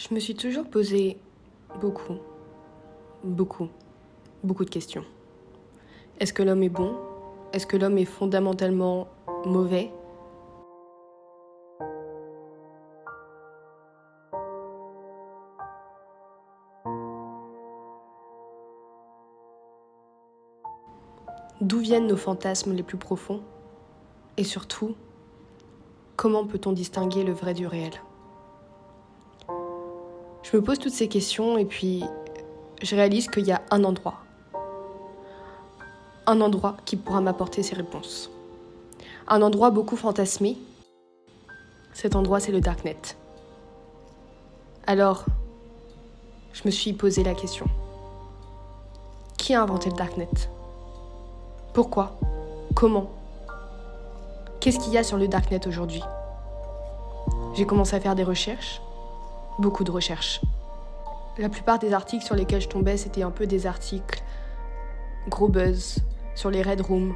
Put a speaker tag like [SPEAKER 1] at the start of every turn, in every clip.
[SPEAKER 1] Je me suis toujours posé beaucoup de questions. Est-ce que l'homme est bon? Est-ce que l'homme est fondamentalement mauvais? D'où viennent nos fantasmes les plus profonds? Et surtout, comment peut-on distinguer le vrai du réel? Je me pose toutes ces questions et puis je réalise qu'il y a un endroit qui pourra m'apporter ces réponses. Un endroit beaucoup fantasmé. Cet endroit, c'est le Darknet. Alors, je me suis posé la question. Qui a inventé le Darknet? Pourquoi? Comment? Qu'est-ce qu'il y a sur le Darknet aujourd'hui? J'ai commencé à faire des recherches, beaucoup de recherches. La plupart des articles sur lesquels je tombais, c'était un peu des articles gros buzz, sur les red rooms,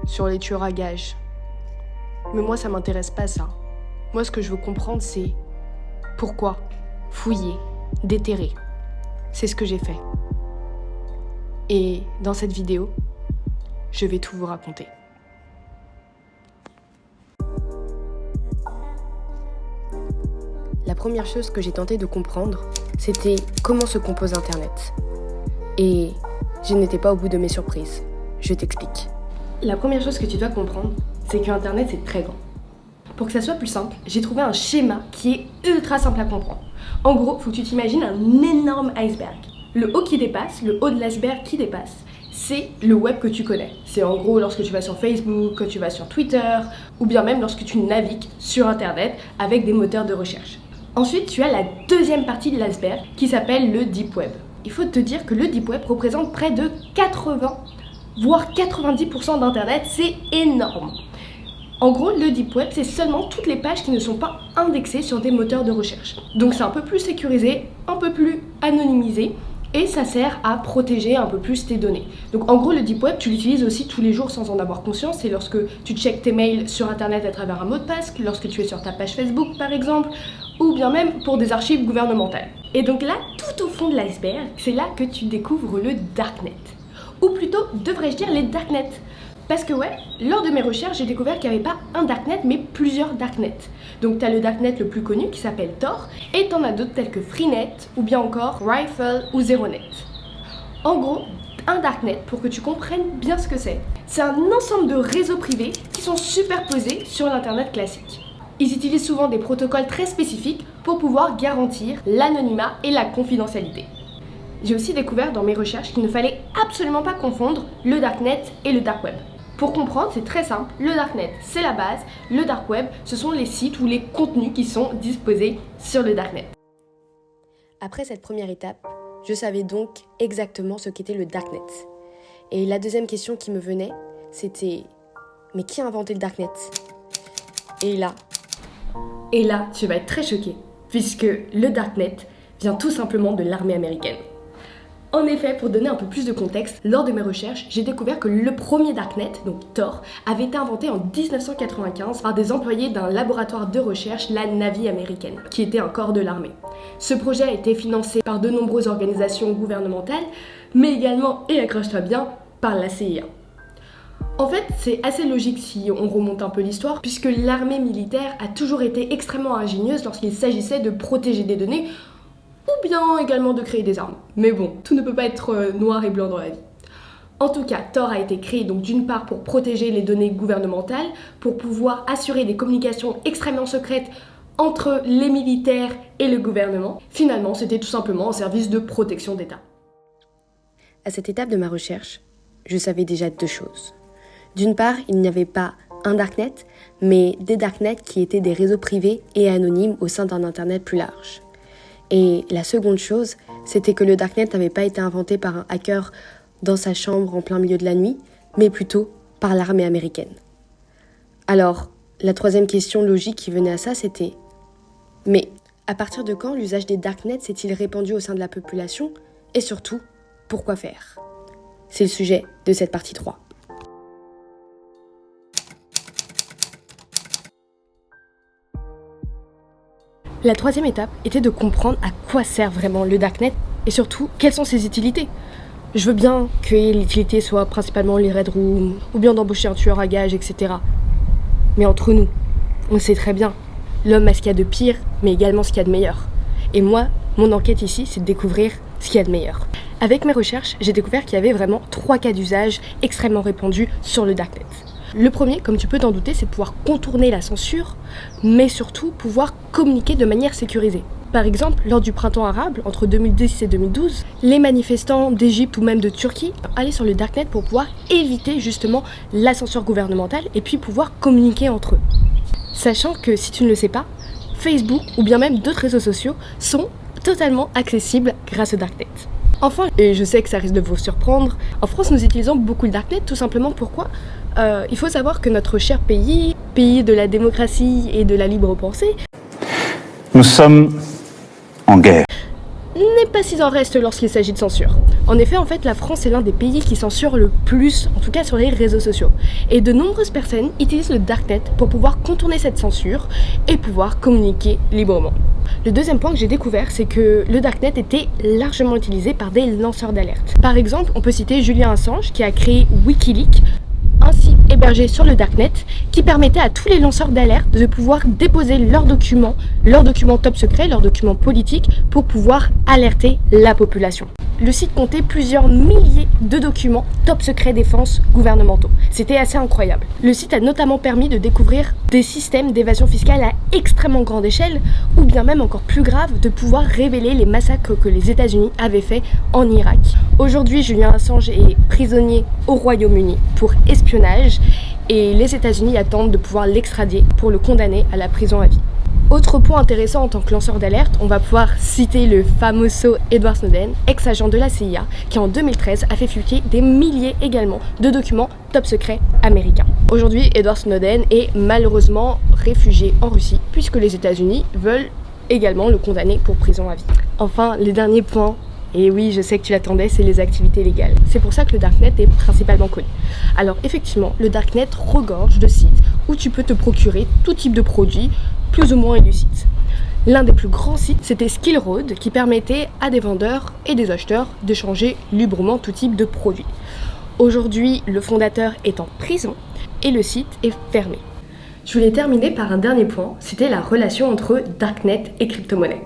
[SPEAKER 1] sur les tueurs à gages. Mais moi, ça m'intéresse pas ça. Moi, ce que je veux comprendre, c'est pourquoi fouiller, déterrer. C'est ce que j'ai fait. Et dans cette vidéo, je vais tout vous raconter. La première chose que j'ai tenté de comprendre, c'était comment se compose Internet. Et je n'étais pas au bout de mes surprises. Je t'explique. La première chose que tu dois comprendre, c'est que Internet, c'est très grand. Pour que ça soit plus simple, j'ai trouvé un schéma qui est ultra simple à comprendre. En gros, il faut que tu t'imagines un énorme iceberg. Le haut qui dépasse, le haut de l'iceberg qui dépasse, c'est le web que tu connais. C'est en gros lorsque tu vas sur Facebook, que tu vas sur Twitter, ou bien même lorsque tu navigues sur Internet avec des moteurs de recherche. Ensuite, tu as la deuxième partie de l'iceberg qui s'appelle le Deep Web. Il faut te dire que le Deep Web représente près de 80, voire 90% d'Internet, c'est énorme. En gros, le Deep Web, c'est seulement toutes les pages qui ne sont pas indexées sur des moteurs de recherche. Donc c'est un peu plus sécurisé, un peu plus anonymisé, et ça sert à protéger un peu plus tes données. Donc en gros, le Deep Web, tu l'utilises aussi tous les jours sans en avoir conscience. C'est lorsque tu checkes tes mails sur Internet à travers un mot de passe, lorsque tu es sur ta page Facebook par exemple, ou bien même pour des archives gouvernementales. Et donc là, tout au fond de l'iceberg, c'est là que tu découvres le Darknet. Ou plutôt, devrais-je dire les Darknets. Parce que ouais, lors de mes recherches, j'ai découvert qu'il n'y avait pas un Darknet, mais plusieurs Darknets. Donc t'as le Darknet le plus connu qui s'appelle Tor, et t'en as d'autres tels que Freenet, ou bien encore Rifle ou Zeronet. En gros, un Darknet, pour que tu comprennes bien ce que c'est un ensemble de réseaux privés qui sont superposés sur l'Internet classique. Ils utilisent souvent des protocoles très spécifiques pour pouvoir garantir l'anonymat et la confidentialité. J'ai aussi découvert dans mes recherches qu'il ne fallait absolument pas confondre le Darknet et le Dark Web. Pour comprendre, c'est très simple, le Darknet c'est la base, le Dark Web ce sont les sites ou les contenus qui sont disposés sur le Darknet. Après cette première étape, je savais donc exactement ce qu'était le Darknet. Et la deuxième question qui me venait, c'était mais qui a inventé le Darknet? Et là, tu vas être très choqué, puisque le Darknet vient tout simplement de l'armée américaine. En effet, pour donner un peu plus de contexte, lors de mes recherches, j'ai découvert que le premier Darknet, donc Tor, avait été inventé en 1995 par des employés d'un laboratoire de recherche, la Navy américaine, qui était un corps de l'armée. Ce projet a été financé par de nombreuses organisations gouvernementales, mais également, et accroche-toi bien, par la CIA. En fait, c'est assez logique si on remonte un peu l'histoire, puisque l'armée militaire a toujours été extrêmement ingénieuse lorsqu'il s'agissait de protéger des données, ou bien également de créer des armes. Mais bon, tout ne peut pas être noir et blanc dans la vie. En tout cas, Tor a été créé donc d'une part pour protéger les données gouvernementales, pour pouvoir assurer des communications extrêmement secrètes entre les militaires et le gouvernement. Finalement, c'était tout simplement un service de protection d'État. À cette étape de ma recherche, je savais déjà deux choses. D'une part, il n'y avait pas un Darknet, mais des Darknets qui étaient des réseaux privés et anonymes au sein d'un Internet plus large. Et la seconde chose, c'était que le Darknet n'avait pas été inventé par un hacker dans sa chambre en plein milieu de la nuit, mais plutôt par l'armée américaine. Alors, la troisième question logique qui venait à ça, c'était « Mais à partir de quand l'usage des Darknets s'est-il répandu au sein de la population? Et surtout, pourquoi faire ?» C'est le sujet de cette partie 3. La troisième étape était de comprendre à quoi sert vraiment le Darknet et surtout quelles sont ses utilités. Je veux bien que l'utilité soit principalement les red rooms ou bien d'embaucher un tueur à gages, etc. Mais entre nous, on sait très bien, l'homme a ce qu'il y a de pire, mais également ce qu'il y a de meilleur. Et moi, mon enquête ici, c'est de découvrir ce qu'il y a de meilleur. Avec mes recherches, j'ai découvert qu'il y avait vraiment 3 cas d'usage extrêmement répandus sur le Darknet. Le premier, comme tu peux t'en douter, c'est pouvoir contourner la censure, mais surtout pouvoir communiquer de manière sécurisée. Par exemple, lors du printemps arabe, entre 2010 et 2012, les manifestants d'Égypte ou même de Turquie allaient sur le Darknet pour pouvoir éviter justement la censure gouvernementale et puis pouvoir communiquer entre eux. Sachant que, si tu ne le sais pas, Facebook ou bien même d'autres réseaux sociaux sont totalement accessibles grâce au Darknet. Enfin, et je sais que ça risque de vous surprendre, en France nous utilisons beaucoup le Darknet tout simplement pourquoi il faut savoir que notre cher pays, pays de la démocratie et de la libre pensée,
[SPEAKER 2] nous sommes en guerre.
[SPEAKER 1] N'est pas si en reste lorsqu'il s'agit de censure. En effet, la France est l'un des pays qui censure le plus, en tout cas sur les réseaux sociaux. Et de nombreuses personnes utilisent le Darknet pour pouvoir contourner cette censure et pouvoir communiquer librement. Le deuxième point que j'ai découvert, c'est que le Darknet était largement utilisé par des lanceurs d'alerte. Par exemple, on peut citer Julian Assange qui a créé Wikileaks, un site hébergé sur le Darknet qui permettait à tous les lanceurs d'alerte de pouvoir déposer leurs documents top secrets, leurs documents politiques pour pouvoir alerter la population. Le site comptait plusieurs milliers de documents top secrets défense gouvernementaux. C'était assez incroyable. Le site a notamment permis de découvrir des systèmes d'évasion fiscale à extrêmement grande échelle ou bien même encore plus grave de pouvoir révéler les massacres que les États-Unis avaient fait en Irak. Aujourd'hui, Julian Assange est prisonnier au Royaume-Uni pour espionnage et les États-Unis attendent de pouvoir l'extrader pour le condamner à la prison à vie. Autre point intéressant en tant que lanceur d'alerte, on va pouvoir citer le famoso Edward Snowden, ex-agent de la CIA, qui en 2013 a fait fuiter des milliers également de documents top secrets américains. Aujourd'hui, Edward Snowden est malheureusement réfugié en Russie, puisque les États-Unis veulent également le condamner pour prison à vie. Enfin, le dernier point, et oui, je sais que tu l'attendais, c'est les activités légales. C'est pour ça que le Darknet est principalement connu. Alors effectivement, le Darknet regorge de sites où tu peux te procurer tout type de produits, plus ou moins illicites. L'un des plus grands sites, c'était Skillroad, qui permettait à des vendeurs et des acheteurs d'échanger librement tout type de produits. Aujourd'hui, le fondateur est en prison et le site est fermé. Je voulais terminer par un dernier point, c'était la relation entre Darknet et crypto-monnaie.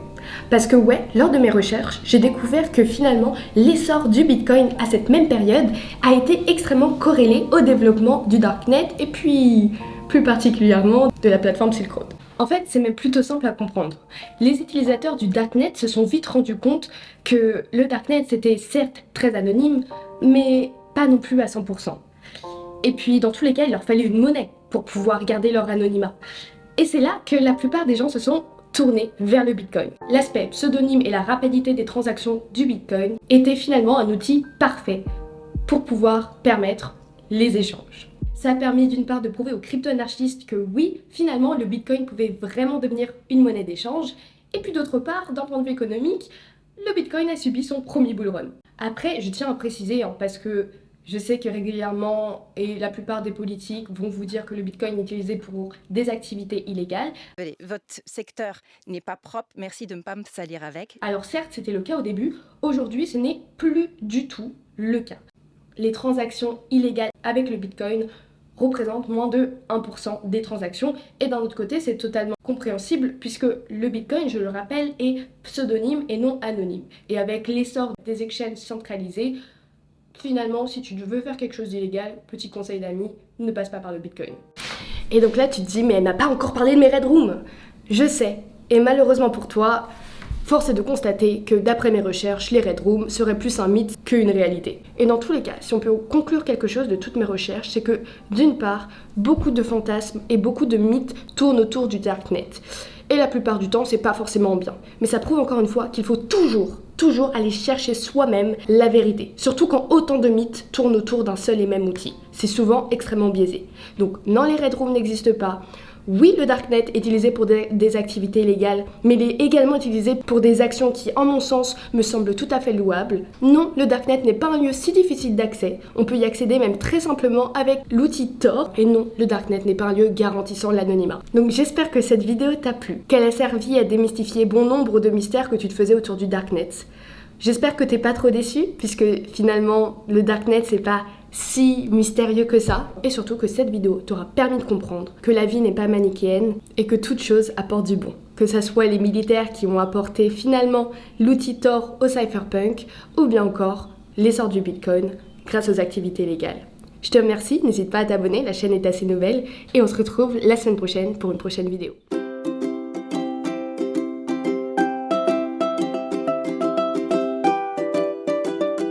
[SPEAKER 1] Parce que lors de mes recherches, j'ai découvert que finalement, l'essor du Bitcoin à cette même période a été extrêmement corrélé au développement du Darknet et puis plus particulièrement de la plateforme Silk Road. En fait, c'est même plutôt simple à comprendre. Les utilisateurs du Darknet se sont vite rendus compte que le Darknet c'était certes très anonyme, mais pas non plus à 100%. Et puis dans tous les cas, il leur fallait une monnaie pour pouvoir garder leur anonymat. Et c'est là que la plupart des gens se sont tournés vers le Bitcoin. L'aspect pseudonyme et la rapidité des transactions du Bitcoin étaient finalement un outil parfait pour pouvoir permettre les échanges. Ça a permis d'une part de prouver aux crypto-anarchistes que oui, finalement, le Bitcoin pouvait vraiment devenir une monnaie d'échange. Et puis d'autre part, d'un point de vue économique, le Bitcoin a subi son premier bull run. Après, je tiens à préciser, parce que je sais que régulièrement, et la plupart des politiques vont vous dire que le Bitcoin est utilisé pour des activités illégales.
[SPEAKER 3] Votre secteur n'est pas propre, merci de ne pas me salir avec.
[SPEAKER 1] Alors certes, c'était le cas au début, aujourd'hui ce n'est plus du tout le cas. Les transactions illégales avec le Bitcoin représentent moins de 1% des transactions. Et d'un autre côté, c'est totalement compréhensible puisque le Bitcoin, je le rappelle, est pseudonyme et non anonyme. Et avec l'essor des exchanges centralisés, finalement, si tu veux faire quelque chose d'illégal, petit conseil d'amis, ne passe pas par le Bitcoin. Et donc là, tu te dis, mais elle m'a pas encore parlé de mes Red Rooms. Je sais, et malheureusement pour toi, force est de constater que d'après mes recherches, les Red Rooms seraient plus un mythe qu'une réalité. Et dans tous les cas, si on peut conclure quelque chose de toutes mes recherches, c'est que d'une part, beaucoup de fantasmes et beaucoup de mythes tournent autour du Darknet. Et la plupart du temps, c'est pas forcément bien. Mais ça prouve encore une fois qu'il faut toujours aller chercher soi-même la vérité. Surtout quand autant de mythes tournent autour d'un seul et même outil. C'est souvent extrêmement biaisé. Donc non, les Red Rooms n'existent pas. Oui, le Darknet est utilisé pour des activités illégales, mais il est également utilisé pour des actions qui, en mon sens, me semblent tout à fait louables. Non, le Darknet n'est pas un lieu si difficile d'accès. On peut y accéder même très simplement avec l'outil Tor. Et non, le Darknet n'est pas un lieu garantissant l'anonymat. Donc j'espère que cette vidéo t'a plu, qu'elle a servi à démystifier bon nombre de mystères que tu te faisais autour du Darknet. J'espère que t'es pas trop déçu, puisque finalement, le Darknet, c'est pas si mystérieux que ça, et surtout que cette vidéo t'aura permis de comprendre que la vie n'est pas manichéenne et que toute chose apporte du bon. Que ça soit les militaires qui ont apporté finalement l'outil Tor au cypherpunk, ou bien encore l'essor du Bitcoin grâce aux activités légales. Je te remercie, n'hésite pas à t'abonner, la chaîne est assez nouvelle, et on se retrouve la semaine prochaine pour une prochaine vidéo.